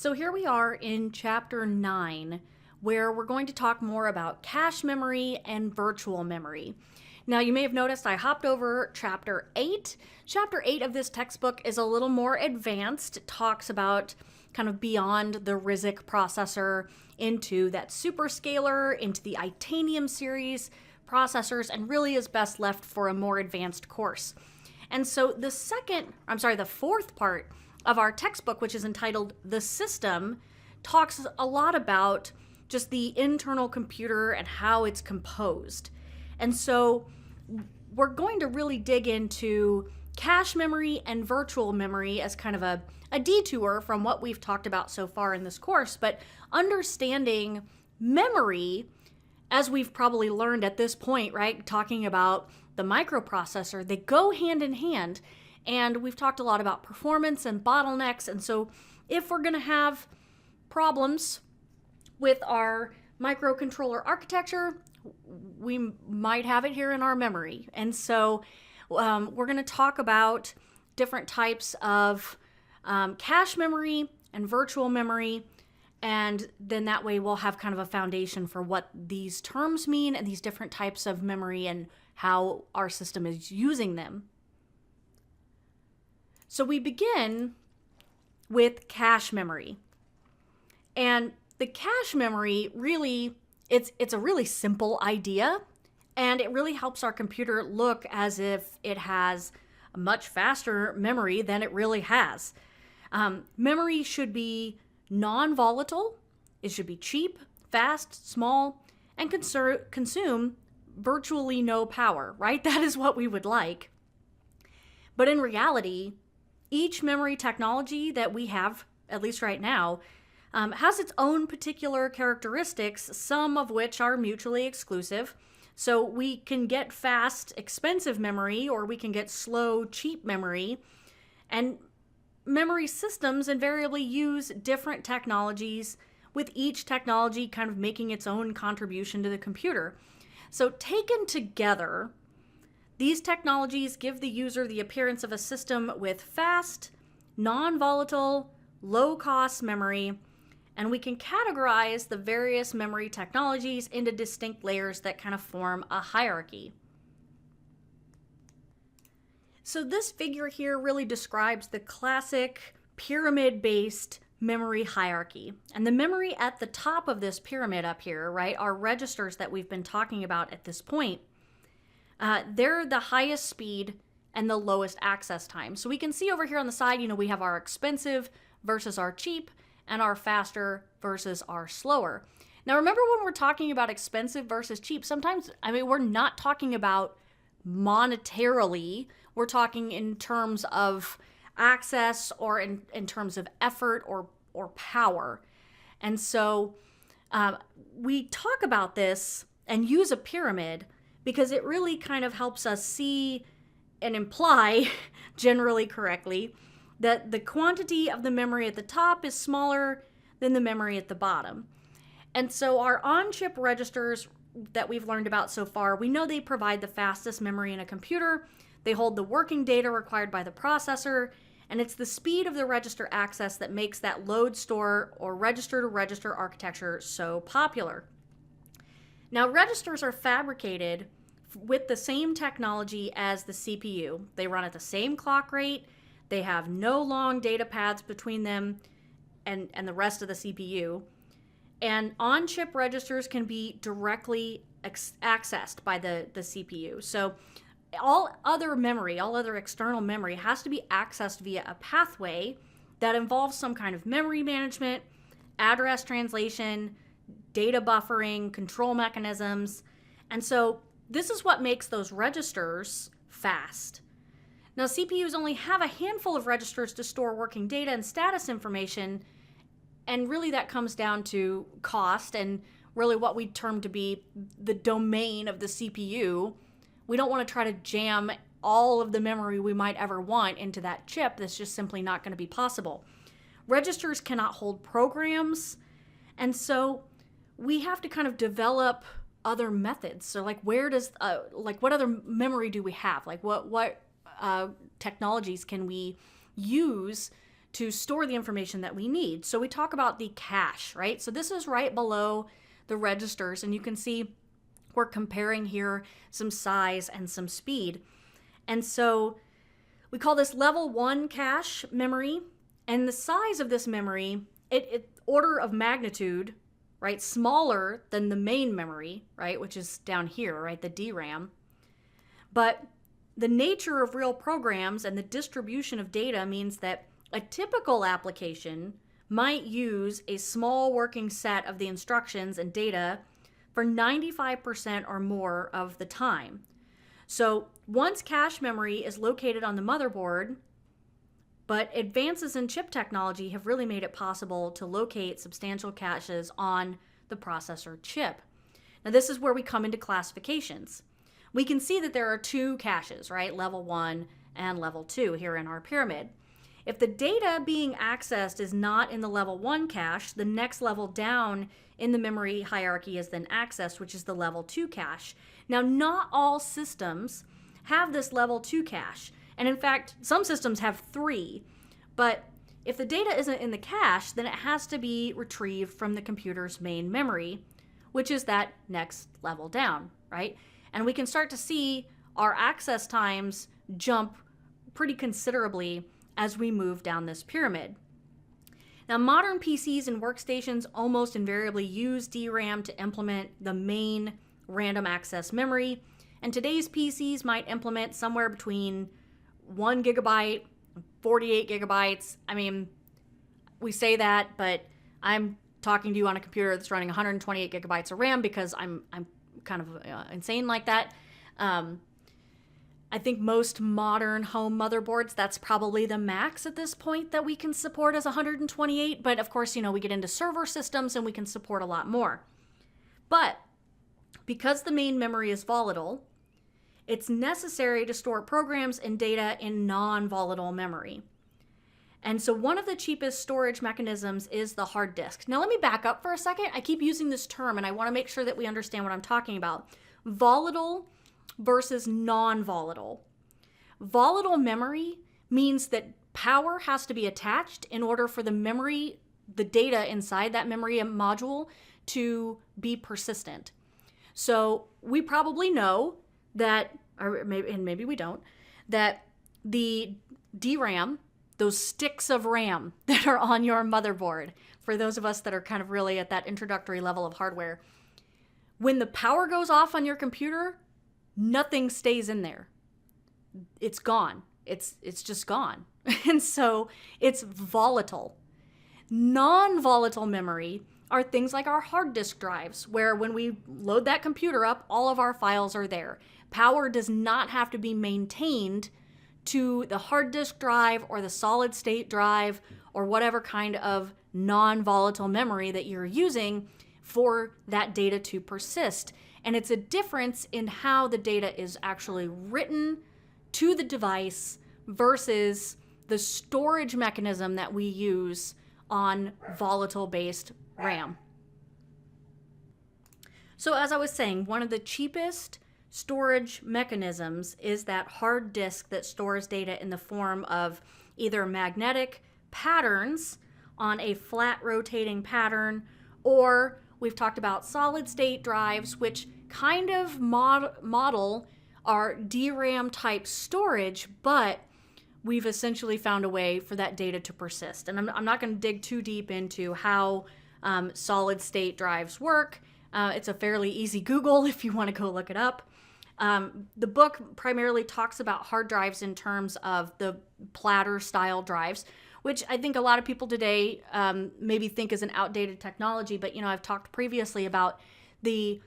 So here we are in chapter 9, where we're going to talk more about cache memory and virtual memory. Now, you may have noticed I hopped over chapter 8. Chapter 8 of this textbook is a little more advanced. It talks about kind of beyond the RISC processor into that superscalar, into the Itanium series processors, and really is best left for a more advanced course. And so the fourth part of our textbook, which is entitled The System, talks a lot about just the internal computer and how it's composed. And so we're going to really dig into cache memory and virtual memory as kind of a detour from what we've talked about so far in this course. But understanding memory, as we've probably learned at this point, right, talking about the microprocessor, they go hand in hand. And we've talked a lot about performance and bottlenecks. And so if we're going to have problems with our microcontroller architecture, we might have it here in our memory. And so we're going to talk about different types of cache memory and virtual memory. And then that way we'll have kind of a foundation for what these terms mean and these different types of memory and how our system is using them. So we begin with cache memory. And the cache memory really, it's a really simple idea, and it really helps our computer look as if it has a much faster memory than it really has. Memory should be non-volatile, it should be cheap, fast, small, and consume virtually no power, right? That is what we would like. But in reality, each memory technology that we have, at least right now, has its own particular characteristics, some of which are mutually exclusive. So we can get fast, expensive memory, or we can get slow, cheap memory. And memory systems invariably use different technologies, with each technology kind of making its own contribution to the computer. So taken together, these technologies give the user the appearance of a system with fast, non-volatile, low-cost memory, and we can categorize the various memory technologies into distinct layers that kind of form a hierarchy. So this figure here really describes the classic pyramid-based memory hierarchy. And the memory at the top of this pyramid up here, right, are registers that we've been talking about at this point. They're the highest speed and the lowest access time. So we can see over here on the side, we have our expensive versus our cheap and our faster versus our slower. Now remember, when we're talking about expensive versus cheap, sometimes, we're not talking about monetarily. We're talking in terms of access or in terms of effort or power. And so we talk about this and use a pyramid because it really kind of helps us see and imply, generally correctly, that the quantity of the memory at the top is smaller than the memory at the bottom. And so our on-chip registers that we've learned about so far, we know they provide the fastest memory in a computer. They hold the working data required by the processor, and it's the speed of the register access that makes that load store or register-to-register architecture so popular. Now, registers are fabricated with the same technology as the CPU. They run at the same clock rate. They have no long data paths between them and the rest of the CPU. And on-chip registers can be directly accessed by the CPU. So all other external memory has to be accessed via a pathway that involves some kind of memory management, address translation, data buffering, control mechanisms. And so this is what makes those registers fast. Now, CPUs only have a handful of registers to store working data and status information, and really that comes down to cost and really what we term to be the domain of the CPU. We don't want to try to jam all of the memory we might ever want into that chip. That's just simply not going to be possible. Registers cannot hold programs, and so we have to kind of develop other methods. So what other memory do we have? What technologies can we use to store the information that we need. So we talk about the cache, right? So this is right below the registers, and you can see we're comparing here some size and some speed. And so we call this level 1 cache memory, and the size of this memory, it order of magnitude, right, smaller than the main memory, right, which is down here, right, the DRAM. But the nature of real programs and the distribution of data means that a typical application might use a small working set of the instructions and data for 95% or more of the time. So once cache memory is located on the motherboard, but advances in chip technology have really made it possible to locate substantial caches on the processor chip. Now this is where we come into classifications. We can see that there are 2 caches, right? Level 1 and level 2 here in our pyramid. If the data being accessed is not in the level 1 cache, the next level down in the memory hierarchy is then accessed, which is the level 2 cache. Now, not all systems have this level 2 cache. And in fact, some systems have 3. But if the data isn't in the cache, then it has to be retrieved from the computer's main memory, which is that next level down, right? And we can start to see our access times jump pretty considerably as we move down this pyramid. Now, modern PCs and workstations almost invariably use DRAM to implement the main random access memory, and today's PCs might implement somewhere between 1 gigabyte, 48 gigabytes. I mean, we say that, but I'm talking to you on a computer that's running 128 gigabytes of RAM because I'm kind of insane like that. I think most modern home motherboards, that's probably the max at this point that we can support as 128. But of course, we get into server systems and we can support a lot more. But because the main memory is volatile, it's necessary to store programs and data in non-volatile memory. And so one of the cheapest storage mechanisms is the hard disk. Now let me back up for a second. I keep using this term and I want to make sure that we understand what I'm talking about. Volatile versus non-volatile. Volatile memory means that power has to be attached in order for the memory, the data inside that memory module to be persistent. So we probably know that, or maybe we don't, that the DRAM, those sticks of RAM that are on your motherboard, for those of us that are kind of really at that introductory level of hardware, when the power goes off on your computer, nothing stays in there. It's gone. It's just gone. And so it's volatile. Non-volatile memory are things like our hard disk drives, where when we load that computer up, all of our files are there. Power does not have to be maintained to the hard disk drive or the solid state drive or whatever kind of non-volatile memory that you're using for that data to persist. And it's a difference in how the data is actually written to the device versus the storage mechanism that we use on volatile-based RAM. So as I was saying, one of the cheapest storage mechanisms is that hard disk that stores data in the form of either magnetic patterns on a flat rotating pattern, or we've talked about solid state drives, which kind of model our DRAM type storage, but we've essentially found a way for that data to persist. And I'm not going to dig too deep into how solid state drives work. It's a fairly easy Google if you want to go look it up. The book primarily talks about hard drives in terms of the platter style drives, which I think a lot of people today maybe think is an outdated technology. But, I've talked previously about the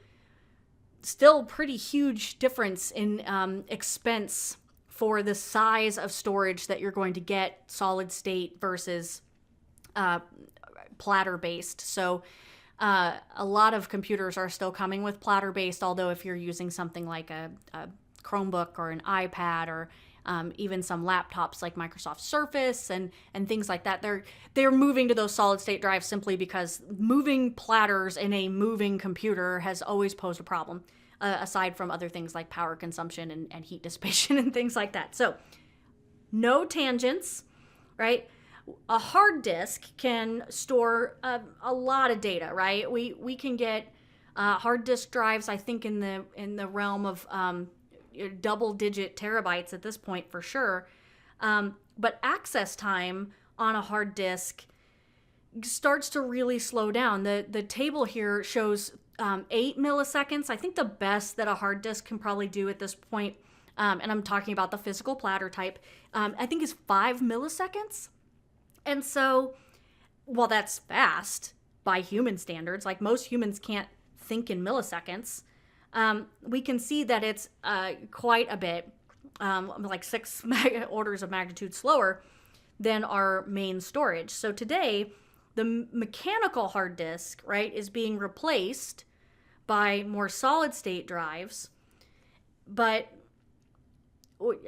still pretty huge difference in expense for the size of storage that you're going to get solid state versus platter based. So a lot of computers are still coming with platter based, although if you're using something like a Chromebook or an iPad or even some laptops like Microsoft Surface and things like that, they're moving to those solid state drives simply because moving platters in a moving computer has always posed a problem, aside from other things like power consumption and heat dissipation and things like that. So no tangents, right? A hard disk can store a lot of data, right? We can get hard disk drives, I think, in the realm of double-digit terabytes at this point for sure. But access time on a hard disk starts to really slow down. The table here shows 8 milliseconds. I think the best that a hard disk can probably do at this point, and I'm talking about the physical platter type, I think is 5 milliseconds. And so, while that's fast by human standards, like most humans can't think in milliseconds, we can see that it's quite a bit, like 6 orders of magnitude slower than our main storage. So today, the mechanical hard disk, right, is being replaced by more solid state drives. But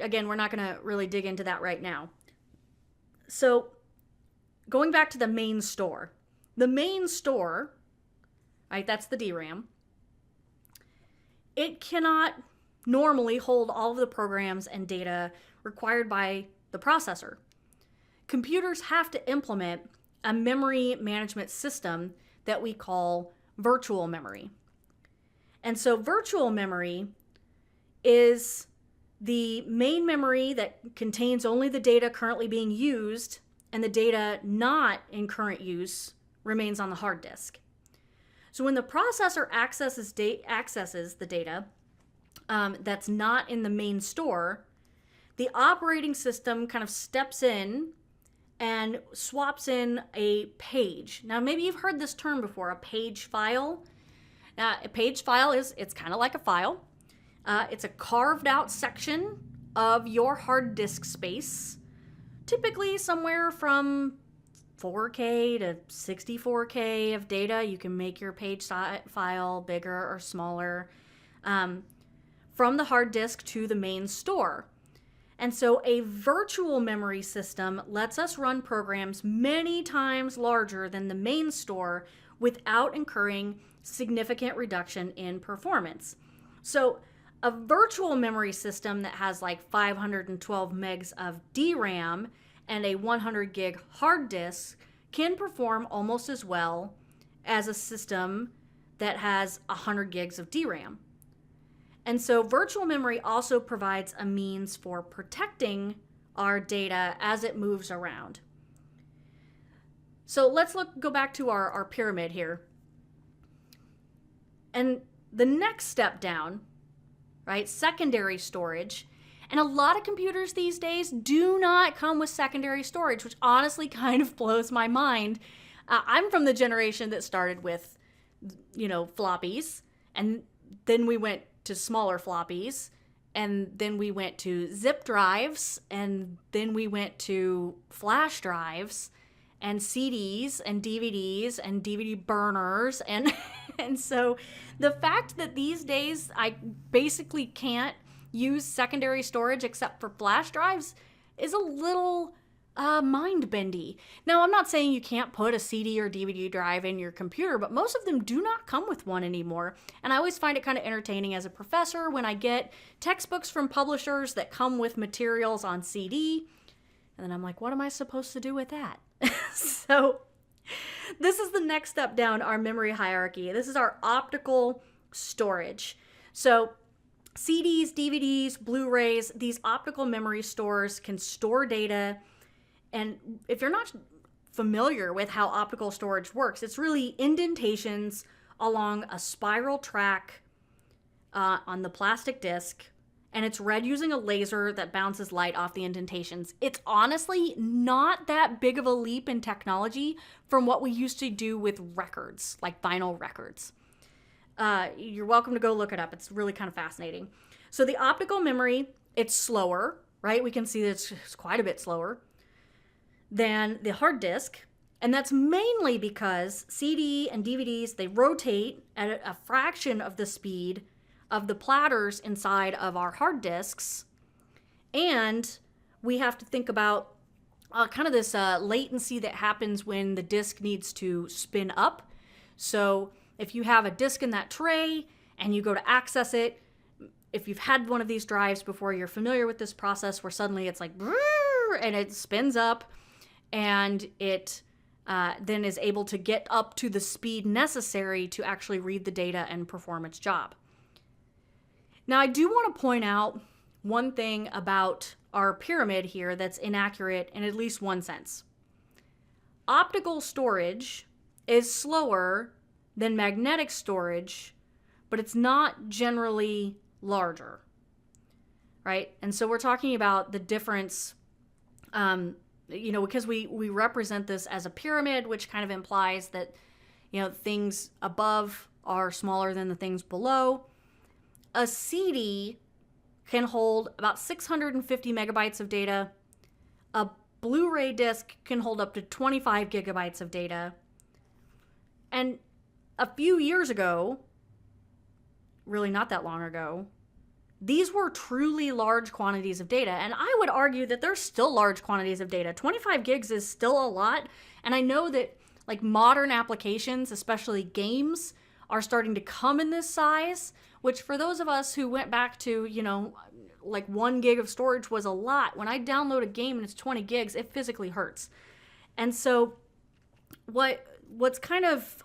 again, we're not going to really dig into that right now. So going back to the main store, right, that's the DRAM. It cannot normally hold all of the programs and data required by the processor. Computers have to implement a memory management system that we call virtual memory. And so virtual memory is the main memory that contains only the data currently being used, and the data not in current use remains on the hard disk. So when the processor accesses the data that's not in the main store, the operating system kind of steps in and swaps in a page. Now, maybe you've heard this term before, a page file. Now, a page file it's kind of like a file. It's a carved out section of your hard disk space, typically somewhere from 4K to 64K of data. You can make your page file bigger or smaller from the hard disk to the main store. And so a virtual memory system lets us run programs many times larger than the main store without incurring significant reduction in performance. So a virtual memory system that has like 512 megs of DRAM and a 100 gig hard disk can perform almost as well as a system that has 100 gigs of DRAM. And so virtual memory also provides a means for protecting our data as it moves around. So let's go back to our pyramid here. And the next step down, right, secondary storage. And a lot of computers these days do not come with secondary storage, which honestly kind of blows my mind. I'm from the generation that started with, floppies, and then we went to smaller floppies, and then we went to zip drives, and then we went to flash drives, and CDs, and DVDs, and DVD burners, and and so the fact that these days I basically can't use secondary storage except for flash drives is a little mind-bendy. Now, I'm not saying you can't put a CD or DVD drive in your computer, but most of them do not come with one anymore. And I always find it kind of entertaining as a professor when I get textbooks from publishers that come with materials on CD. And then I'm like, what am I supposed to do with that? So this is the next step down our memory hierarchy. This is our optical storage. So CDs, DVDs, Blu-rays, these optical memory stores can store data. And if you're not familiar with how optical storage works, it's really indentations along a spiral track on the plastic disc, and it's read using a laser that bounces light off the indentations. It's honestly not that big of a leap in technology from what we used to do with records, like vinyl records. You're welcome to go look it up. It's really kind of fascinating. So the optical memory, it's slower, right? We can see that it's quite a bit slower than the hard disk. And that's mainly because CD and DVDs, they rotate at a fraction of the speed of the platters inside of our hard disks. And we have to think about kind of this latency that happens when the disk needs to spin up. So if you have a disk in that tray and you go to access it, if you've had one of these drives before, you're familiar with this process where suddenly it's like, and it spins up. and it then is able to get up to the speed necessary to actually read the data and perform its job. Now, I do want to point out one thing about our pyramid here that's inaccurate in at least one sense. Optical storage is slower than magnetic storage, but it's not generally larger, right? And so we're talking about the difference, because we represent this as a pyramid, which kind of implies that, things above are smaller than the things below. A CD can hold about 650 megabytes of data. A Blu-ray disc can hold up to 25 gigabytes of data. And a few years ago, really not that long ago, these were truly large quantities of data. And I would argue that they're still large quantities of data. 25 gigs is still a lot. And I know that like modern applications, especially games, are starting to come in this size, which for those of us who went back to, like 1 gig of storage was a lot. When I download a game and it's 20 gigs, it physically hurts. And so what's kind of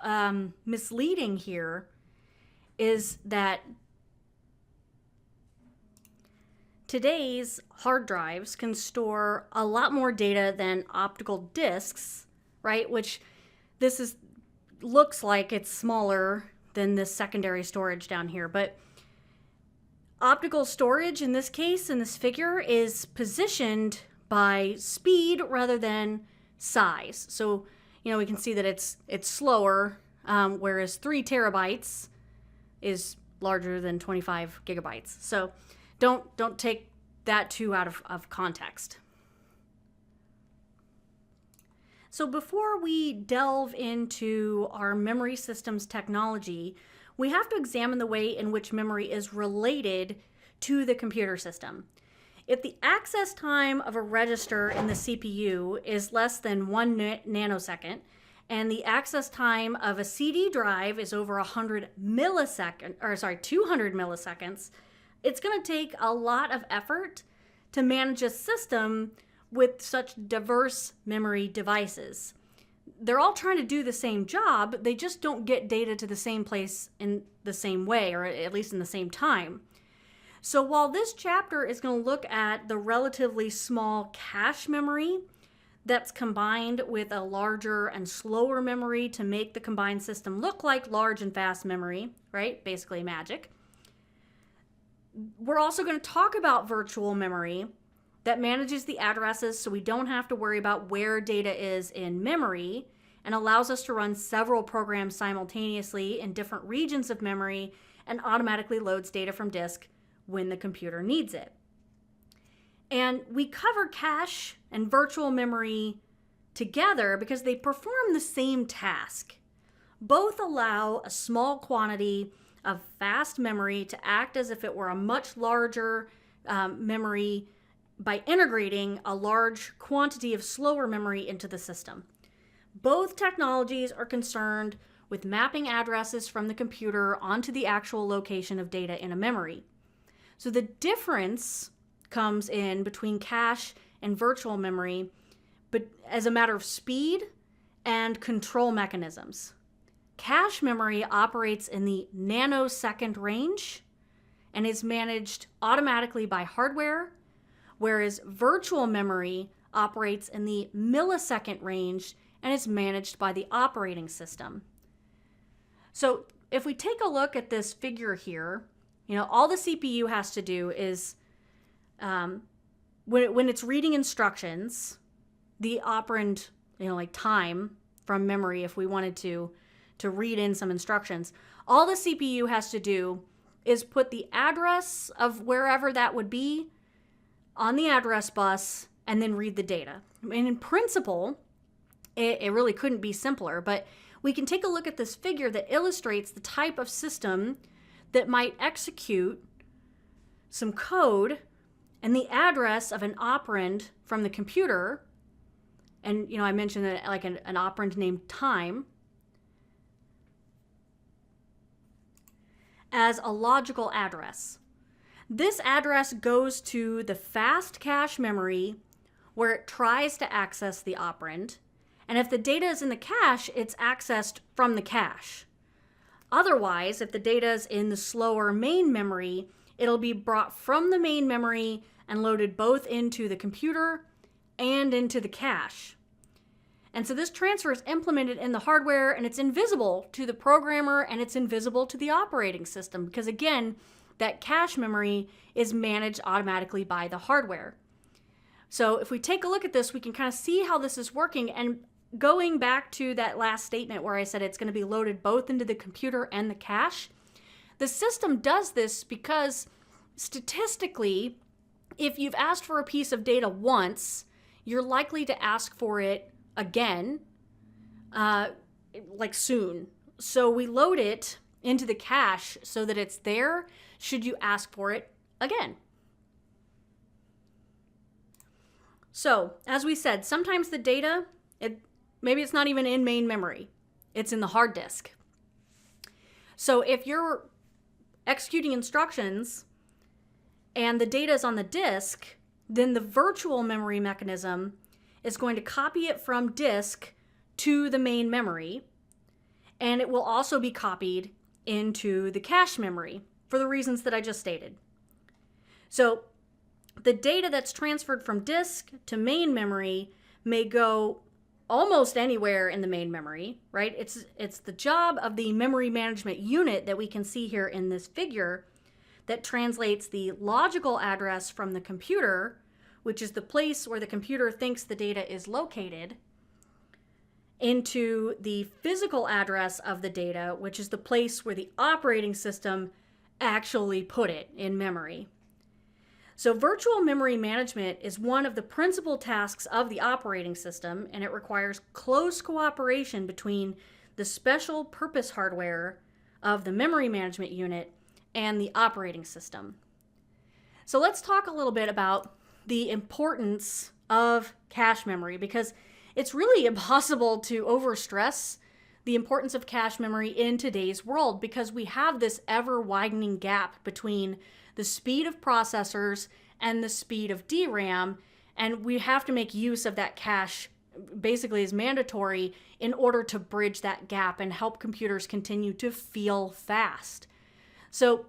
misleading here is that today's hard drives can store a lot more data than optical discs, right? Which looks like it's smaller than this secondary storage down here. But optical storage in this case, in this figure, is positioned by speed rather than size. So, we can see that it's slower, whereas 3 terabytes is larger than 25 gigabytes. So don't take that too out of context. So before we delve into our memory systems technology, we have to examine the way in which memory is related to the computer system. If the access time of a register in the CPU is less than 1 nanosecond, and the access time of a CD drive is over 200 milliseconds, it's going to take a lot of effort to manage a system with such diverse memory devices. They're all trying to do the same job, they just don't get data to the same place in the same way, or at least in the same time. So while this chapter is going to look at the relatively small cache memory that's combined with a larger and slower memory to make the combined system look like large and fast memory, right? Basically magic. We're also going to talk about virtual memory that manages the addresses so we don't have to worry about where data is in memory and allows us to run several programs simultaneously in different regions of memory and automatically loads data from disk when the computer needs it. And we cover cache and virtual memory together because they perform the same task. Both allow a small quantity of fast memory to act as if it were a much larger memory by integrating a large quantity of slower memory into the system. Both technologies are concerned with mapping addresses from the computer onto the actual location of data in a memory. So the difference comes in between cache and virtual memory, but as a matter of speed and control mechanisms. Cache memory operates in the nanosecond range and is managed automatically by hardware, whereas virtual memory operates in the millisecond range and is managed by the operating system. So if we take a look at this figure here, all the CPU has to do is, when it's reading instructions, the operand, like time from memory, if we wanted to read in some instructions, all the CPU has to do is put the address of wherever that would be on the address bus and then read the data. In principle, it really couldn't be simpler, but we can take a look at this figure that illustrates the type of system that might execute some code and the address of an operand from the computer. And, I mentioned that like an operand named time as a logical address. This address goes to the fast cache memory where it tries to access the operand. And if the data is in the cache, it's accessed from the cache. Otherwise, if the data is in the slower main memory, it'll be brought from the main memory and loaded both into the computer and into the cache. And so this transfer is implemented in the hardware, and it's invisible to the programmer and it's invisible to the operating system because, again, that cache memory is managed automatically by the hardware. So if we take a look at this, we can kind of see how this is working. And going back to that last statement where I said it's going to be loaded both into the computer and the cache, the system does this because statistically, if you've asked for a piece of data once, you're likely to ask for it again, like soon. So we load it into the cache so that it's there should you ask for it again. So, as we said, sometimes the data, maybe it's not even in main memory. It's in the hard disk. So if you're executing instructions and the data is on the disk, then the virtual memory mechanism is going to copy it from disk to the main memory, and it will also be copied into the cache memory for the reasons that I just stated. So the data that's transferred from disk to main memory may go almost anywhere in the main memory, right? It's the job of the memory management unit that we can see here in this figure that translates the logical address from the computer, which is the place where the computer thinks the data is located, into the physical address of the data, which is the place where the operating system actually put it in memory. So virtual memory management is one of the principal tasks of the operating system, and it requires close cooperation between the special purpose hardware of the memory management unit and the operating system. So let's talk a little bit about the importance of cache memory, because it's really impossible to overstress the importance of cache memory in today's world, because we have this ever-widening gap between the speed of processors and the speed of DRAM, and we have to make use of that cache basically as mandatory in order to bridge that gap and help computers continue to feel fast. So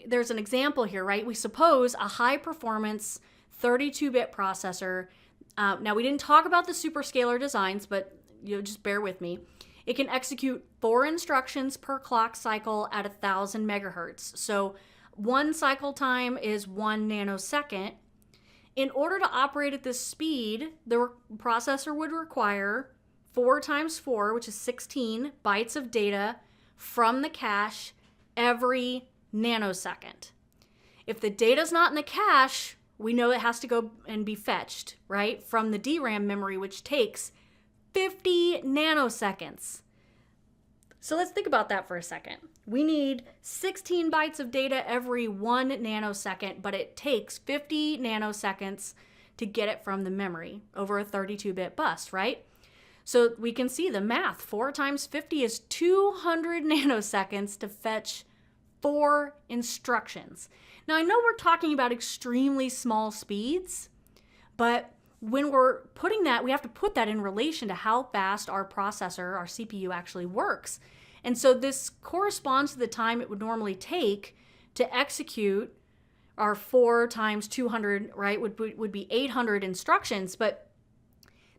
there's an example here, right? We suppose a high-performance 32-bit processor. Now, we didn't talk about the superscalar designs, but just bear with me. It can execute 4 instructions per clock cycle at 1,000 megahertz. So one cycle time is 1 nanosecond. In order to operate at this speed, the processor would require 4 times 4, which is 16 bytes of data from the cache every nanosecond. If the data's not in the cache, we know it has to go and be fetched, right, from the DRAM memory, which takes 50 nanoseconds. So let's think about that for a second. We need 16 bytes of data every 1 nanosecond, but it takes 50 nanoseconds to get it from the memory over a 32-bit bus, right? So we can see the math. 4 times 50 is 200 nanoseconds to fetch 4 instructions. Now, I know we're talking about extremely small speeds, but when we're putting that, we have to put that in relation to how fast our processor, our CPU, actually works. And so this corresponds to the time it would normally take to execute our 4 times 200, right, would be 800 instructions. But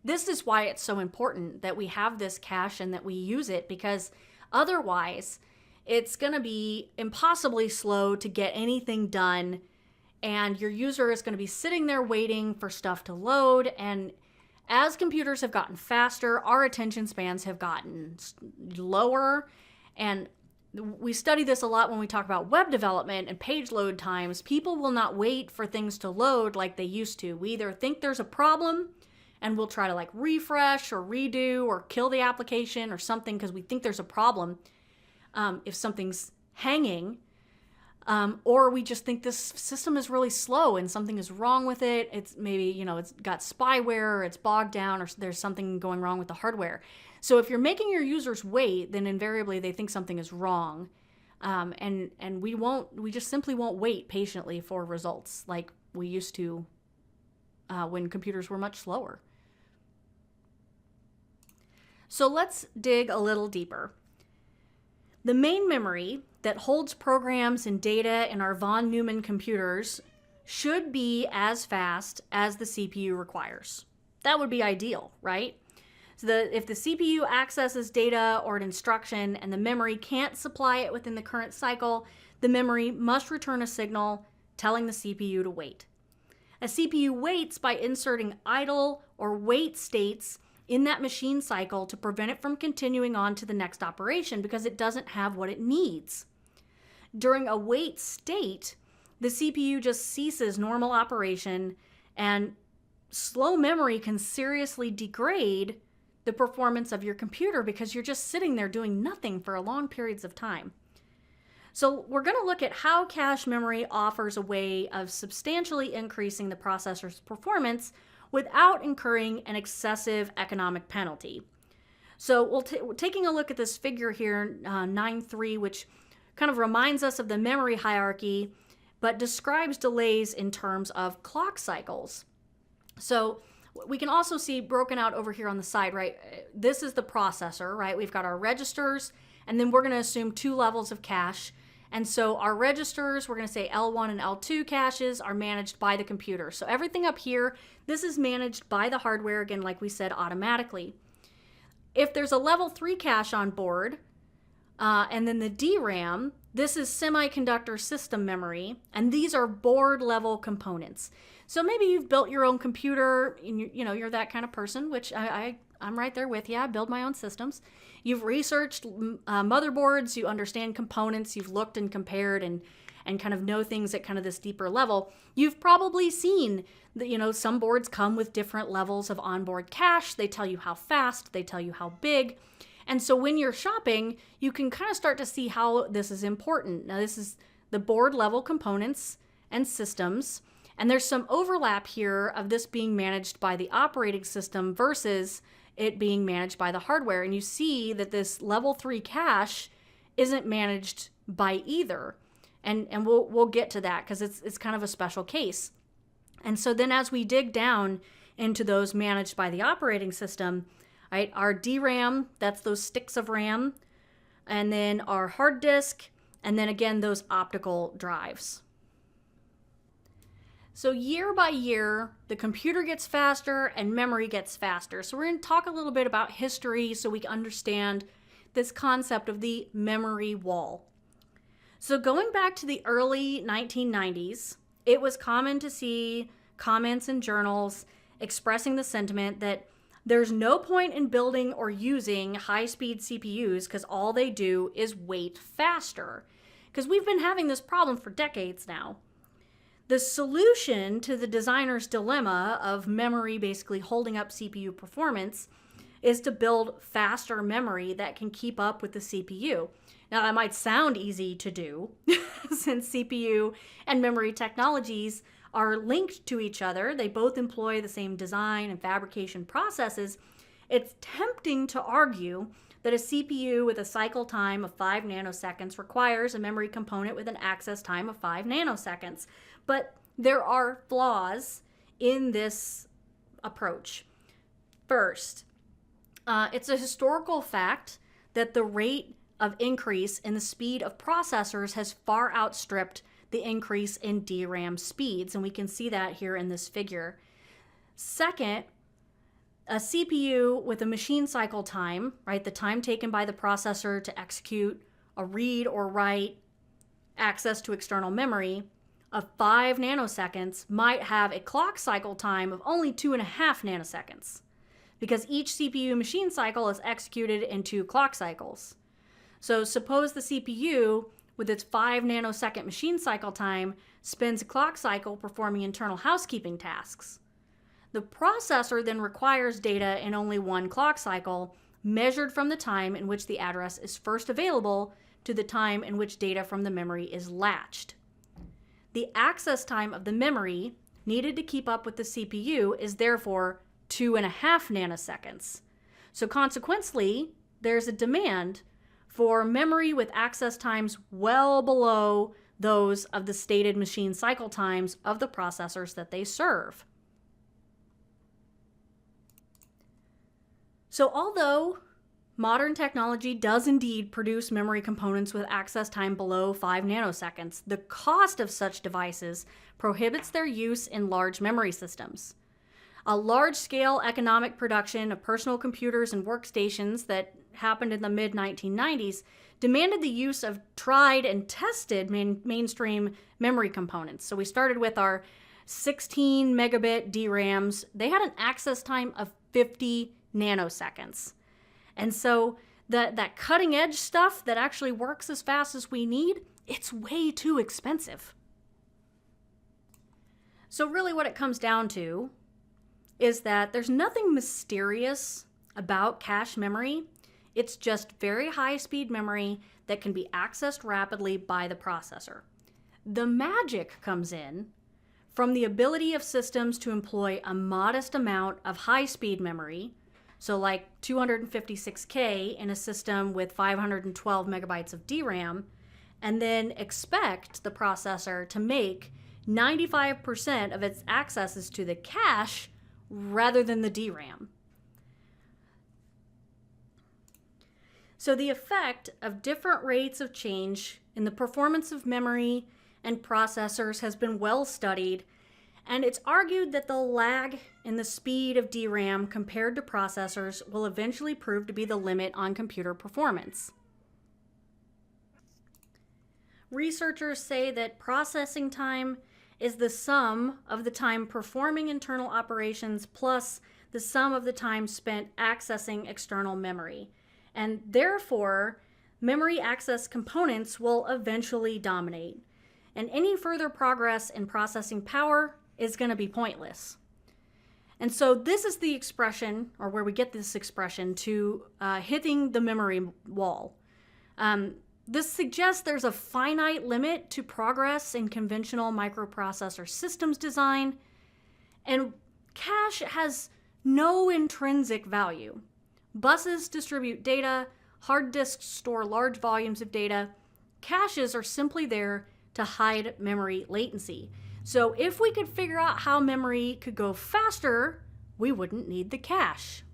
this is why it's so important that we have this cache and that we use it, because otherwise it's going to be impossibly slow to get anything done, and your user is going to be sitting there waiting for stuff to load. And as computers have gotten faster, our attention spans have gotten lower. And we study this a lot when we talk about web development and page load times. People will not wait for things to load like they used to. We either think there's a problem and we'll try to like refresh or redo or kill the application or something because we think there's a problem if something's hanging. Or we just think this system is really slow and something is wrong with it. It's maybe, it's got spyware or it's bogged down or there's something going wrong with the hardware. So if you're making your users wait, then invariably they think something is wrong. And we just simply won't wait patiently for results like we used to when computers were much slower. So let's dig a little deeper. The main memory that holds programs and data in our von Neumann computers should be as fast as the CPU requires. That would be ideal, right? So if the CPU accesses data or an instruction and the memory can't supply it within the current cycle, the memory must return a signal telling the CPU to wait. A CPU waits by inserting idle or wait states in that machine cycle to prevent it from continuing on to the next operation because it doesn't have what it needs. During a wait state, the CPU just ceases normal operation, and slow memory can seriously degrade the performance of your computer because you're just sitting there doing nothing for long periods of time. So we're going to look at how cache memory offers a way of substantially increasing the processor's performance without incurring an excessive economic penalty. So we're taking a look at this figure here, 9.3, which kind of reminds us of the memory hierarchy, but describes delays in terms of clock cycles. So we can also see broken out over here on the side, right? This is the processor, right? We've got our registers, and then we're going to assume 2 levels of cache. And so our registers, we're going to say L1 and L2 caches, are managed by the computer. So everything up here, this is managed by the hardware, again, like we said, automatically. If there's a level 3 cache on board, and then the DRAM, this is semiconductor system memory, and these are board level components. So maybe you've built your own computer, and you're that kind of person, which I'm right there with you. I build my own systems. You've researched motherboards, you understand components, you've looked and compared and kind of know things at kind of this deeper level. You've probably seen that, some boards come with different levels of onboard cache. They tell you how fast, they tell you how big. And so when you're shopping, you can kind of start to see how this is important. Now, this is the board level components and systems. And there's some overlap here of this being managed by the operating system versus it being managed by the hardware. And you see that this level 3 cache isn't managed by either. And we'll get to that because it's kind of a special case. And so then as we dig down into those managed by the operating system, right, our DRAM, that's those sticks of RAM, and then our hard disk, and then again, those optical drives. So year by year, the computer gets faster and memory gets faster. So we're going to talk a little bit about history so we can understand this concept of the memory wall. So going back to the early 1990s, it was common to see comments in journals expressing the sentiment that there's no point in building or using high-speed CPUs because all they do is wait faster. Because we've been having this problem for decades now. The solution to the designer's dilemma of memory basically holding up CPU performance is to build faster memory that can keep up with the CPU. Now, that might sound easy to do since CPU and memory technologies are linked to each other. They both employ the same design and fabrication processes. It's tempting to argue that a CPU with a cycle time of 5 nanoseconds requires a memory component with an access time of 5 nanoseconds. But there are flaws in this approach. First, it's a historical fact that the rate of increase in the speed of processors has far outstripped the increase in DRAM speeds, and we can see that here in this figure. Second, a CPU with a machine cycle time, right, the time taken by the processor to execute a read or write access to external memory of 5 nanoseconds might have a clock cycle time of only 2.5 nanoseconds because each CPU machine cycle is executed in 2 clock cycles. So suppose the CPU with its 5 nanosecond machine cycle time spends a clock cycle performing internal housekeeping tasks. The processor then requires data in only 1 clock cycle, measured from the time in which the address is first available to the time in which data from the memory is latched. The access time of the memory needed to keep up with the CPU is therefore 2.5 nanoseconds. So consequently, there's a demand for memory with access times well below those of the stated machine cycle times of the processors that they serve. So although modern technology does indeed produce memory components with access time below 5 nanoseconds, the cost of such devices prohibits their use in large memory systems. A large-scale economic production of personal computers and workstations that happened in the mid-1990s demanded the use of tried and tested mainstream memory components. So we started with our 16 megabit DRAMs. They had an access time of 50 nanoseconds. And so that cutting edge stuff that actually works as fast as we need, it's way too expensive. So really what it comes down to is that there's nothing mysterious about cache memory. It's just very high-speed memory that can be accessed rapidly by the processor. The magic comes in from the ability of systems to employ a modest amount of high-speed memory, so like 256K in a system with 512 megabytes of DRAM, and then expect the processor to make 95% of its accesses to the cache rather than the DRAM. So the effect of different rates of change in the performance of memory and processors has been well studied, and it's argued that the lag in the speed of DRAM compared to processors will eventually prove to be the limit on computer performance. Researchers say that processing time is the sum of the time performing internal operations plus the sum of the time spent accessing external memory. And therefore, memory access components will eventually dominate. And any further progress in processing power is going to be pointless. And so this is the expression, or where we get this expression, to hitting the memory wall. This suggests there's a finite limit to progress in conventional microprocessor systems design, and cache has no intrinsic value. Buses distribute data, hard disks store large volumes of data. Caches are simply there to hide memory latency. So if we could figure out how memory could go faster, we wouldn't need the cache.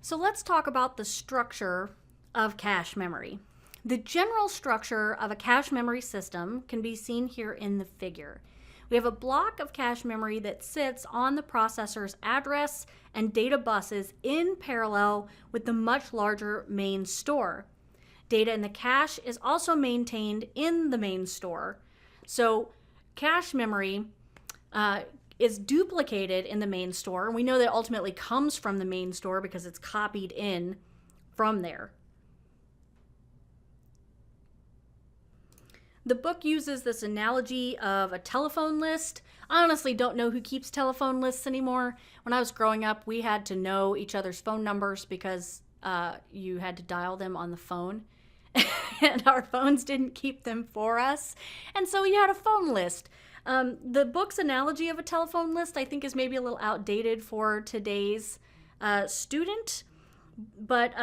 So let's talk about the structure of cache memory. The general structure of a cache memory system can be seen here in the figure. We have a block of cache memory that sits on the processor's address and data buses in parallel with the much larger main store. Data in the cache is also maintained in the main store. So cache memory is duplicated in the main store. We know that it ultimately comes from the main store because it's copied in from there. The book uses this analogy of a telephone list. I honestly don't know who keeps telephone lists anymore. When I was growing up, we had to know each other's phone numbers because you had to dial them on the phone. And our phones didn't keep them for us. And so we had a phone list. The book's analogy of a telephone list, I think, is maybe a little outdated for today's student. But,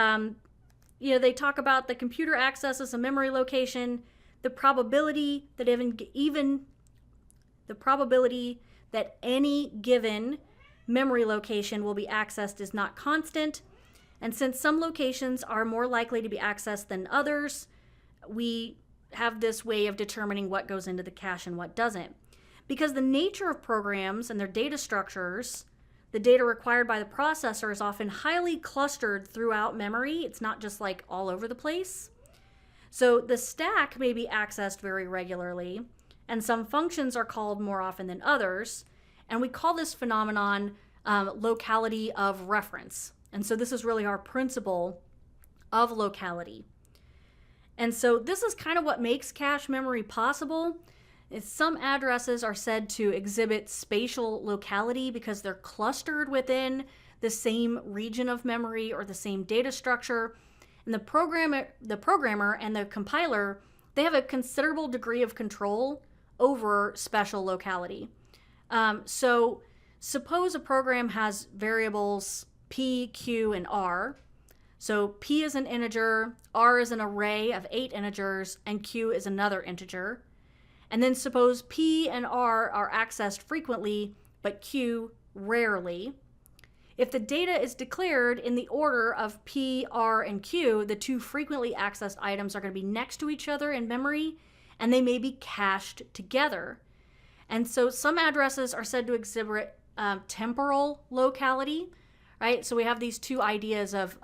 they talk about the computer accesses a memory location. The probability that any given memory location will be accessed is not constant. And since some locations are more likely to be accessed than others, we have this way of determining what goes into the cache and what doesn't. Because the nature of programs and their data structures, the data required by the processor is often highly clustered throughout memory. It's not just like all over the place. So the stack may be accessed very regularly, and some functions are called more often than others. And we call this phenomenon locality of reference. And so this is really our principle of locality. And so this is kind of what makes cache memory possible. Some addresses are said to exhibit spatial locality because they're clustered within the same region of memory or the same data structure. And the programmer and the compiler, they have a considerable degree of control over spatial locality. So suppose a program has variables P, Q, and R. So P is an integer, R is an array of 8 integers, and Q is another integer. And then suppose P and R are accessed frequently, but Q rarely. If the data is declared in the order of P, R, and Q, the two frequently accessed items are going to be next to each other in memory, and they may be cached together. And so some addresses are said to exhibit temporal locality, right? So we have these two ideas of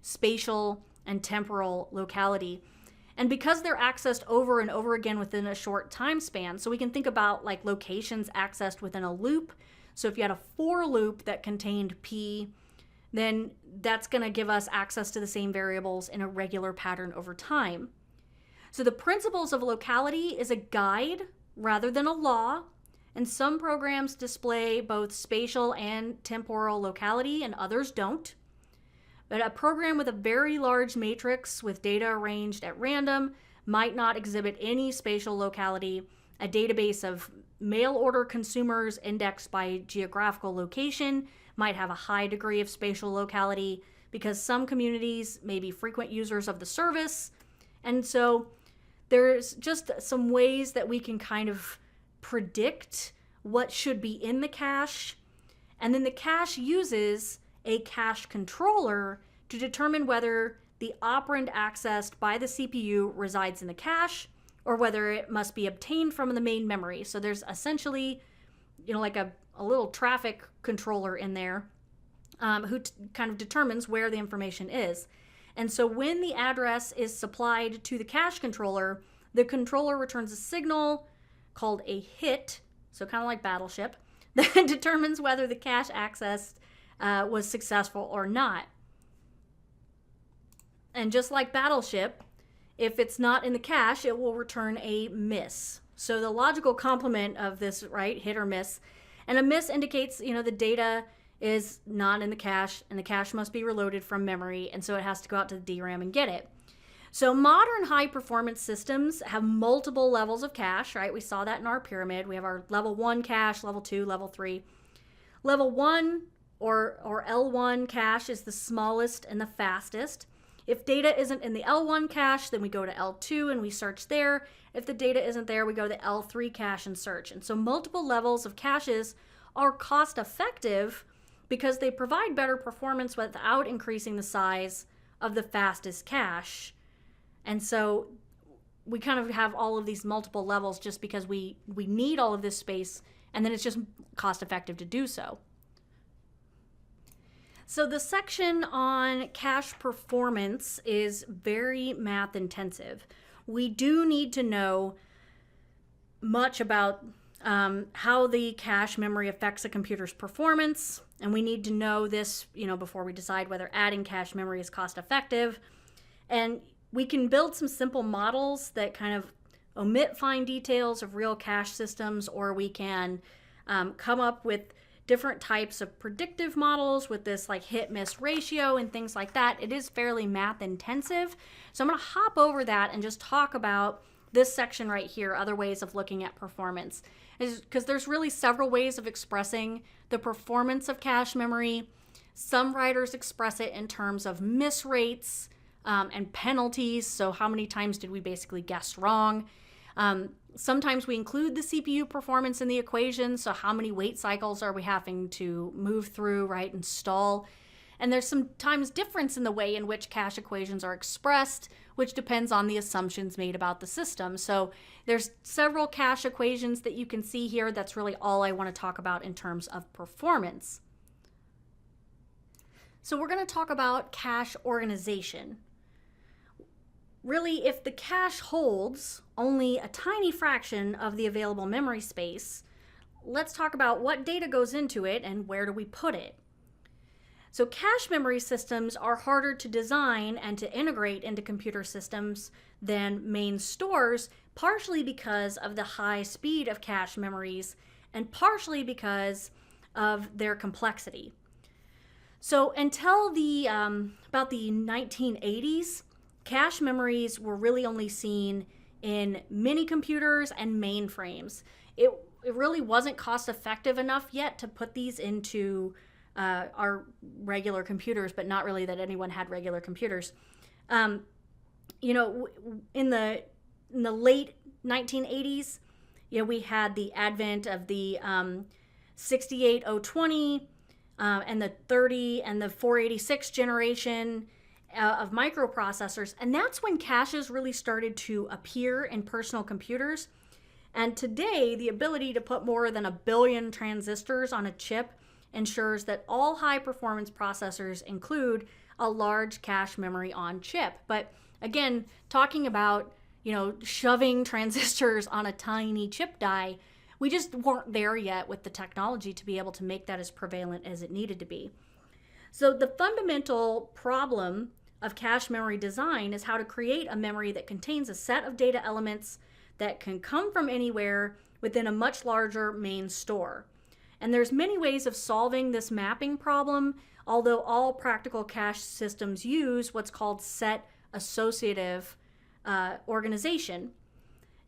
spatial and temporal locality. And because they're accessed over and over again within a short time span, so we can think about like locations accessed within a loop. So if you had a for loop that contained P, then that's going to give us access to the same variables in a regular pattern over time. So the principles of locality is a guide rather than a law, and some programs display both spatial and temporal locality and others don't. But a program with a very large matrix with data arranged at random might not exhibit any spatial locality. A database of mail order consumers indexed by geographical location might have a high degree of spatial locality because some communities may be frequent users of the service. And so there's just some ways that we can kind of predict what should be in the cache. And then the cache uses a cache controller to determine whether the operand accessed by the CPU resides in the cache or whether it must be obtained from the main memory. So there's essentially, like a little traffic controller in there who kind of determines where the information is. And so when the address is supplied to the cache controller, the controller returns a signal called a hit, so kind of like Battleship, that determines whether the cache access was successful or not. And just like Battleship, if it's not in the cache, it will return a miss. So the logical complement of this, right, hit or miss, and a miss indicates, the data is not in the cache, and the cache must be reloaded from memory, and so it has to go out to the DRAM and get it. So modern high-performance systems have multiple levels of cache, right? We saw that in our pyramid. We have our level 1 cache, level 2, level 3. Level 1 or L1 cache is the smallest and the fastest. If data isn't in the L1 cache, then we go to L2 and we search there. If the data isn't there, we go to the L3 cache and search. And so multiple levels of caches are cost effective because they provide better performance without increasing the size of the fastest cache. And so we kind of have all of these multiple levels just because we need all of this space, and then it's just cost effective to do so. So the section on cache performance is very math intensive. We do need to know much about how the cache memory affects a computer's performance, and we need to know this, before we decide whether adding cache memory is cost effective. And we can build some simple models that kind of omit fine details of real cache systems, or we can come up with different types of predictive models with this like hit-miss ratio and things like that. It is fairly math intensive. So I'm going to hop over that and just talk about this section right here, other ways of looking at performance. Because there's really several ways of expressing the performance of cache memory. Some writers express it in terms of miss rates and penalties. So how many times did we basically guess wrong? Sometimes we include the CPU performance in the equation. So how many wait cycles are we having to move through, right, and stall? And there's sometimes difference in the way in which cache equations are expressed, which depends on the assumptions made about the system. So there's several cache equations that you can see here. That's really all I want to talk about in terms of performance. So we're going to talk about cache organization. Really, if the cache holds only a tiny fraction of the available memory space, let's talk about what data goes into it and where do we put it. So cache memory systems are harder to design and to integrate into computer systems than main stores, partially because of the high speed of cache memories and partially because of their complexity. So until about the 1980s, cache memories were really only seen in mini computers and mainframes. It really wasn't cost effective enough yet to put these into our regular computers, but not really that anyone had regular computers. In the late 1980s, we had the advent of the 68020, and the 30 and the 486 generation of microprocessors. And that's when caches really started to appear in personal computers. And today, the ability to put more than 1 billion transistors on a chip ensures that all high-performance processors include a large cache memory on chip. But again, talking about, shoving transistors on a tiny chip die, we just weren't there yet with the technology to be able to make that as prevalent as it needed to be. So the fundamental problem of cache memory design is how to create a memory that contains a set of data elements that can come from anywhere within a much larger main store. And there's many ways of solving this mapping problem, although all practical cache systems use what's called set associative organization.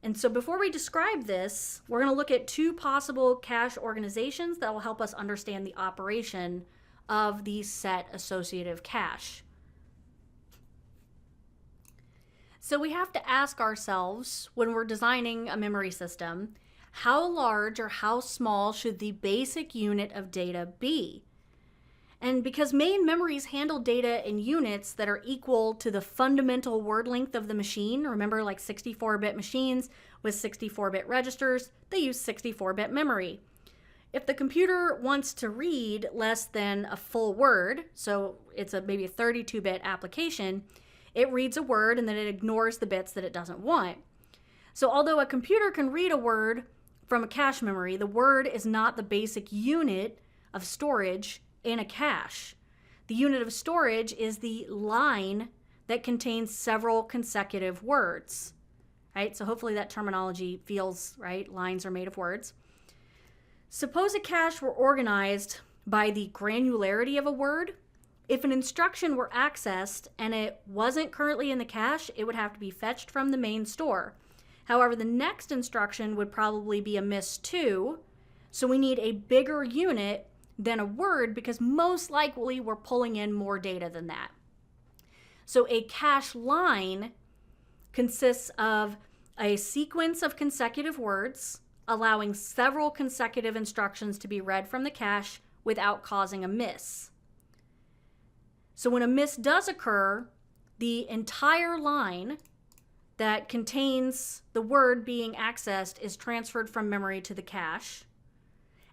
And so before we describe this, we're going to look at 2 possible cache organizations that will help us understand the operation of the set associative cache. So we have to ask ourselves, when we're designing a memory system, how large or how small should the basic unit of data be? And because main memories handle data in units that are equal to the fundamental word length of the machine, remember, like 64-bit machines with 64-bit registers, they use 64-bit memory. If the computer wants to read less than a full word, so it's maybe a 32-bit application, it reads a word and then it ignores the bits that it doesn't want. So although a computer can read a word from a cache memory, the word is not the basic unit of storage in a cache. The unit of storage is the line that contains several consecutive words. Right? So hopefully that terminology feels right. Lines are made of words. Suppose a cache were organized by the granularity of a word. If an instruction were accessed and it wasn't currently in the cache, it would have to be fetched from the main store. However, the next instruction would probably be a miss too, so we need a bigger unit than a word because most likely we're pulling in more data than that. So a cache line consists of a sequence of consecutive words, allowing several consecutive instructions to be read from the cache without causing a miss. So when a miss does occur, the entire line that contains the word being accessed is transferred from memory to the cache.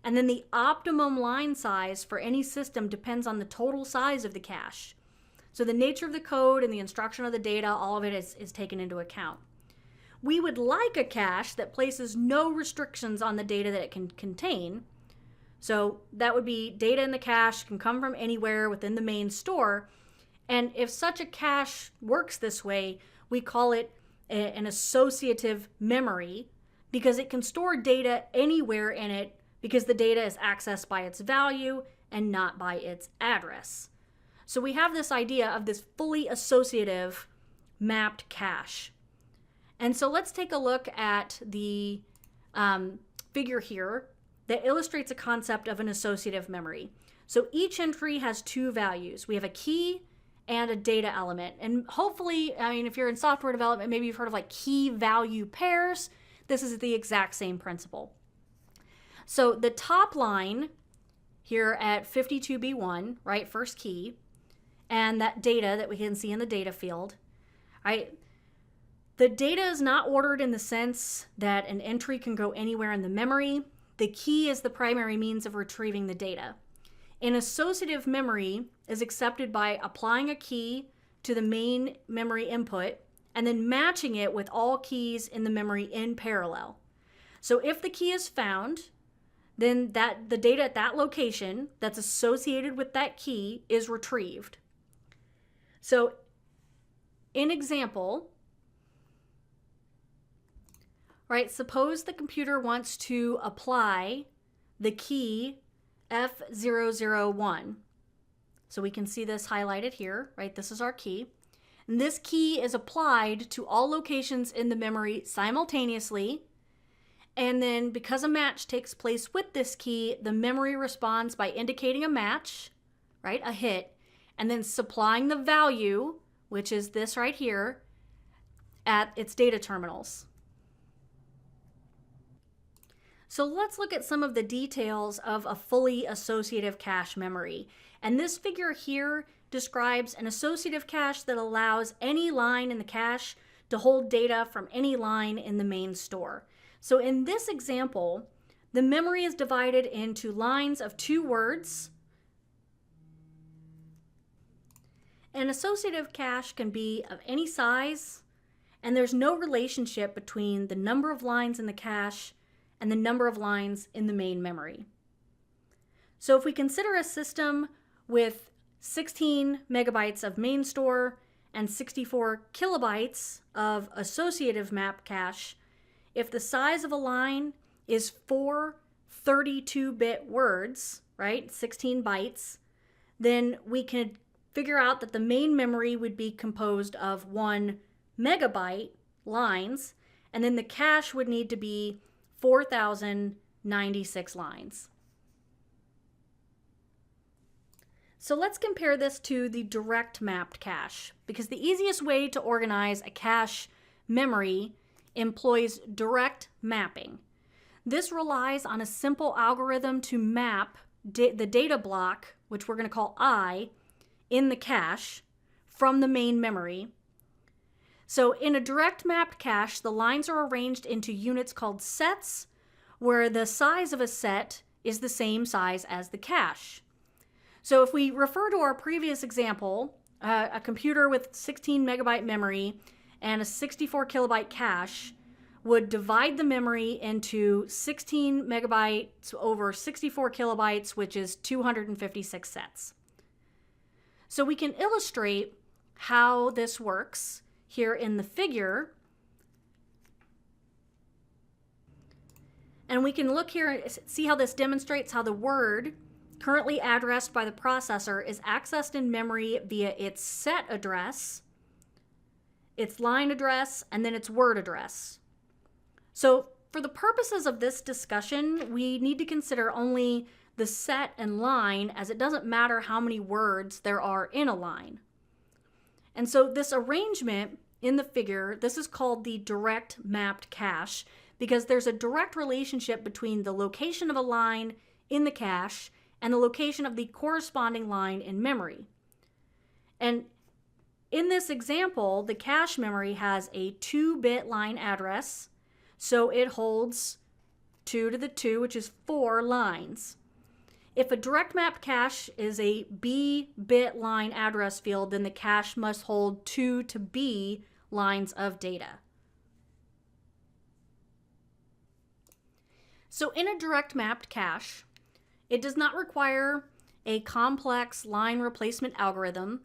And then the optimum line size for any system depends on the total size of the cache. So the nature of the code and the instruction of the data, all of it is taken into account. We would like a cache that places no restrictions on the data that it can contain. So that would be data in the cache can come from anywhere within the main store. And if such a cache works this way, we call it an associative memory because it can store data anywhere in it because the data is accessed by its value and not by its address. So we have this idea of this fully associative mapped cache. And so let's take a look at the figure here that illustrates a concept of an associative memory. So each entry has 2 values. We have a key and a data element. And hopefully, if you're in software development, maybe you've heard of like key value pairs. This is the exact same principle. So the top line here at 52B1, right, first key, and that data that we can see in the data field, right? The data is not ordered in the sense that an entry can go anywhere in the memory. The key is the primary means of retrieving the data. An associative memory is accepted by applying a key to the main memory input and then matching it with all keys in the memory in parallel. So if the key is found, then the data at that location that's associated with that key is retrieved. So in example, right, suppose the computer wants to apply the key F001. So we can see this highlighted here, right? This is our key. And this key is applied to all locations in the memory simultaneously. And then because a match takes place with this key, the memory responds by indicating a match, right? A hit, and then supplying the value, which is this right here, at its data terminals. So let's look at some of the details of a fully associative cache memory. And this figure here describes an associative cache that allows any line in the cache to hold data from any line in the main store. So in this example, the memory is divided into lines of 2 words. An associative cache can be of any size, and there's no relationship between the number of lines in the cache and the number of lines in the main memory. So if we consider a system with 16 megabytes of main store and 64 kilobytes of associative map cache, if the size of a line is 4 32-bit words, right, 16 bytes, then we can figure out that the main memory would be composed of 1 megabyte lines, and then the cache would need to be 4,096 lines. So let's compare this to the direct mapped cache, because the easiest way to organize a cache memory employs direct mapping. This relies on a simple algorithm to map the data block, which we're going to call I, in the cache from the main memory. So in a direct mapped cache, the lines are arranged into units called sets, where the size of a set is the same size as the cache. So if we refer to our previous example, a computer with 16 megabyte memory and a 64 kilobyte cache would divide the memory into 16 megabytes over 64 kilobytes, which is 256 sets. So we can illustrate how this works here in the figure. And we can look here and see how this demonstrates how the word currently addressed by the processor is accessed in memory via its set address, its line address, and then its word address. So for the purposes of this discussion, we need to consider only the set and line, as it doesn't matter how many words there are in a line. And so this arrangement in the figure, this is called the direct mapped cache, because there's a direct relationship between the location of a line in the cache and the location of the corresponding line in memory. And in this example, the cache memory has a 2-bit line address, so it holds 2 to the 2, which is 4 lines. If a direct map cache is a B-bit line address field, then the cache must hold 2 to B lines of data. So in a direct mapped cache, it does not require a complex line replacement algorithm.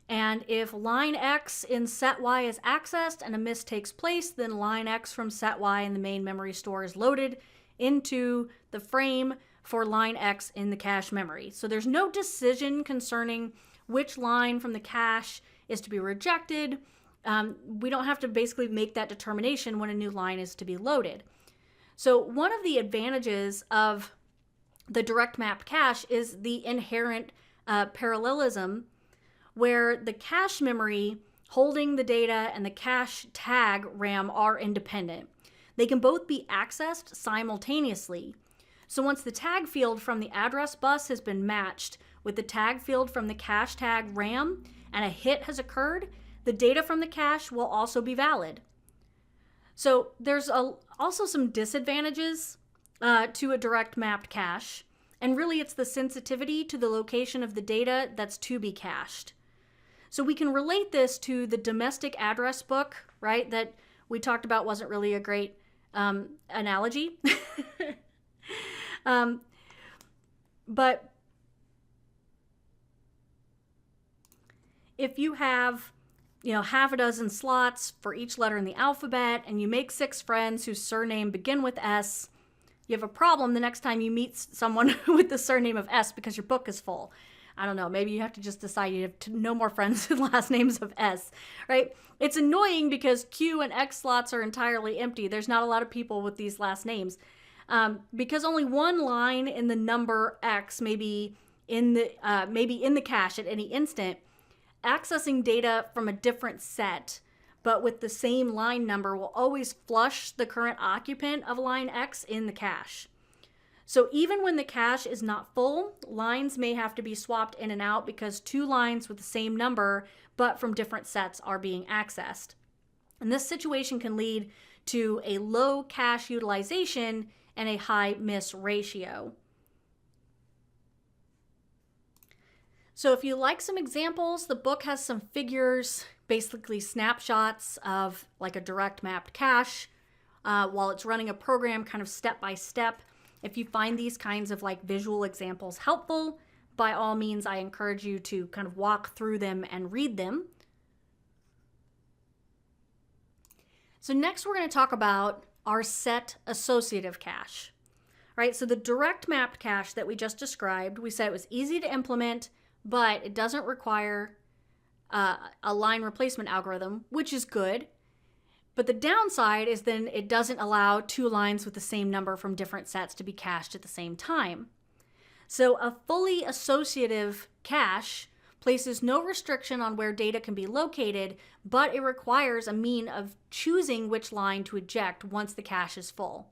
And if line X in set Y is accessed and a miss takes place, then line X from set Y in the main memory store is loaded into the frame for line X in the cache memory. So there's no decision concerning which line from the cache is to be rejected. We don't have to basically make that determination when a new line is to be loaded. So one of the advantages of the direct mapped cache is the inherent parallelism, where the cache memory holding the data and the cache tag RAM are independent. They can both be accessed simultaneously. So once the tag field from the address bus has been matched with the tag field from the cache tag RAM and a hit has occurred, the data from the cache will also be valid. So there's also some disadvantages to a direct mapped cache, and really it's the sensitivity to the location of the data that's to be cached. So we can relate this to the domestic address book, right, that we talked about wasn't really a great analogy. But if you have, half a dozen slots for each letter in the alphabet, and you make 6 friends whose surname begin with S, you have a problem the next time you meet someone with the surname of S because your book is full. I don't know, maybe you have to just decide you have no more friends with last names of S, right? It's annoying because Q and X slots are entirely empty. There's not a lot of people with these last names. Because only one line in the number X may be in the cache at any instant, accessing data from a different set but with the same line number will always flush the current occupant of line X in the cache. So even when the cache is not full, lines may have to be swapped in and out because two lines with the same number but from different sets are being accessed. And this situation can lead to a low cache utilization and a high miss ratio. So if you like some examples, the book has some figures, basically snapshots of like a direct mapped cache while it's running a program kind of step by step. If you find these kinds of like visual examples helpful, by all means, I encourage you to kind of walk through them and read them. So next we're going to talk about our set associative cache. Right, so the direct mapped cache that we just described, we said it was easy to implement, but it doesn't require a line replacement algorithm, which is good. But the downside is then it doesn't allow two lines with the same number from different sets to be cached at the same time. So a fully associative cache places no restriction on where data can be located, but it requires a mean of choosing which line to eject once the cache is full.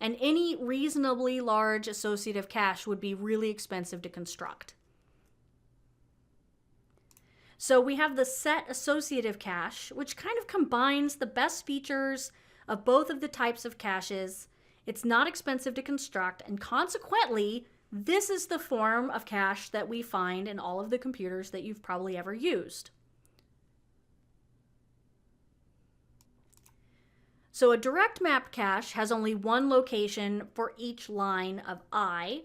And any reasonably large associative cache would be really expensive to construct. So we have the set associative cache, which kind of combines the best features of both of the types of caches. It's not expensive to construct, and consequently, this is the form of cache that we find in all of the computers that you've probably ever used. So a direct mapped cache has only one location for each line of I,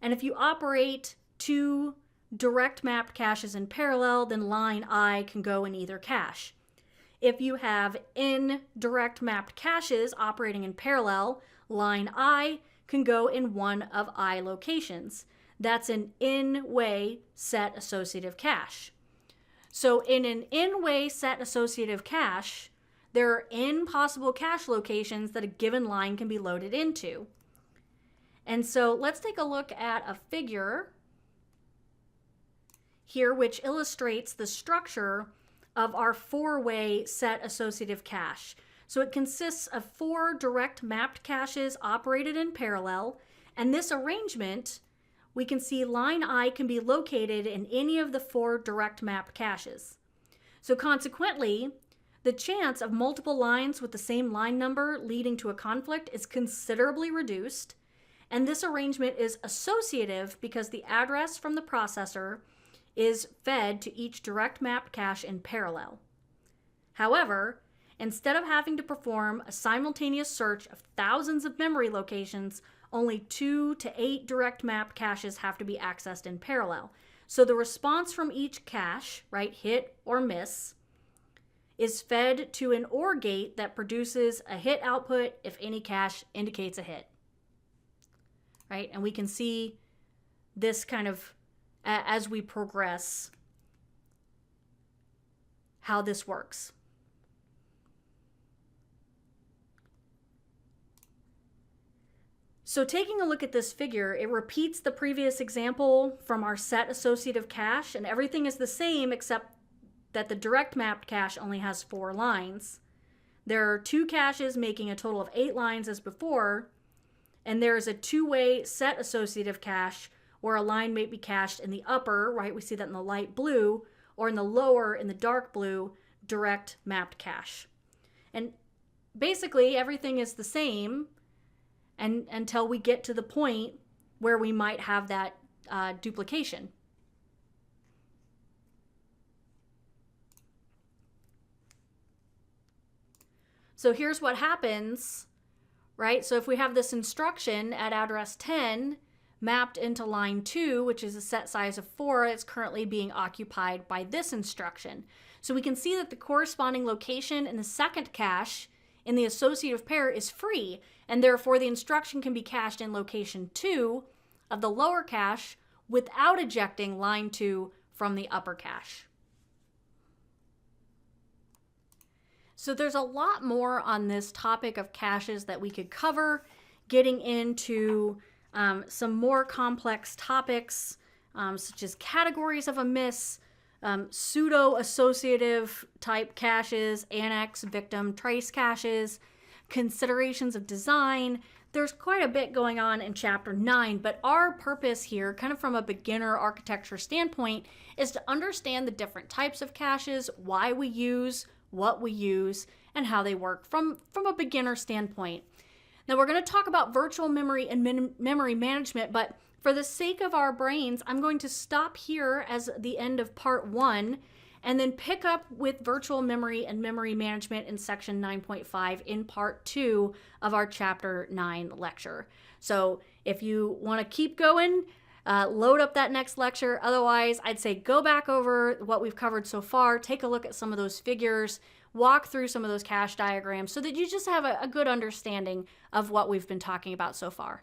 and if you operate two direct mapped caches in parallel, then line I can go in either cache. If you have n direct mapped caches operating in parallel, line I can go in one of I locations. That's an n-way set associative cache. So in an n-way set associative cache, there are n possible cache locations that a given line can be loaded into. And so let's take a look at a figure here which illustrates the structure of our four-way set associative cache. So it consists of four direct mapped caches operated in parallel, and this arrangement, we can see line I can be located in any of the four direct mapped caches. So consequently, the chance of multiple lines with the same line number leading to a conflict is considerably reduced, and this arrangement is associative because the address from the processor is fed to each direct mapped cache in parallel. However, instead of having to perform a simultaneous search of thousands of memory locations, only 2 to 8 direct mapped caches have to be accessed in parallel. So the response from each cache, right, hit or miss, is fed to an OR gate that produces a hit output if any cache indicates a hit. Right? And we can see this kind of as we progress how this works. So taking a look at this figure, it repeats the previous example from our set associative cache, and everything is the same except that the direct mapped cache only has 4 lines. There are 2 caches making a total of 8 lines as before, and there is a 2-way set associative cache where a line may be cached in the upper, right, we see that in the light blue, or in the lower, in the dark blue, direct mapped cache. And basically everything is the same and until we get to the point where we might have that duplication. So here's what happens, right? So if we have this instruction at address 10 mapped into line 2, which is a set size of 4, it's currently being occupied by this instruction. So we can see that the corresponding location in the second cache in the associative pair is free, and therefore the instruction can be cached in location 2 of the lower cache without ejecting line 2 from the upper cache. So there's a lot more on this topic of caches that we could cover, getting into some more complex topics, such as categories of a miss, pseudo-associative type caches, annex, victim, trace caches, considerations of design. There's quite a bit going on in chapter 9, but our purpose here, kind of from a beginner architecture standpoint, is to understand the different types of caches, why we use, what we use, and how they work from a beginner standpoint. Now we're going to talk about virtual memory and memory management, but for the sake of our brains, I'm going to stop here as the end of part 1 and then pick up with virtual memory and memory management in section 9.5 in part 2 of our chapter 9 lecture. So if you want to keep going, load up that next lecture. Otherwise, I'd say go back over what we've covered so far, take a look at some of those figures, walk through some of those cache diagrams so that you just have a good understanding of what we've been talking about so far.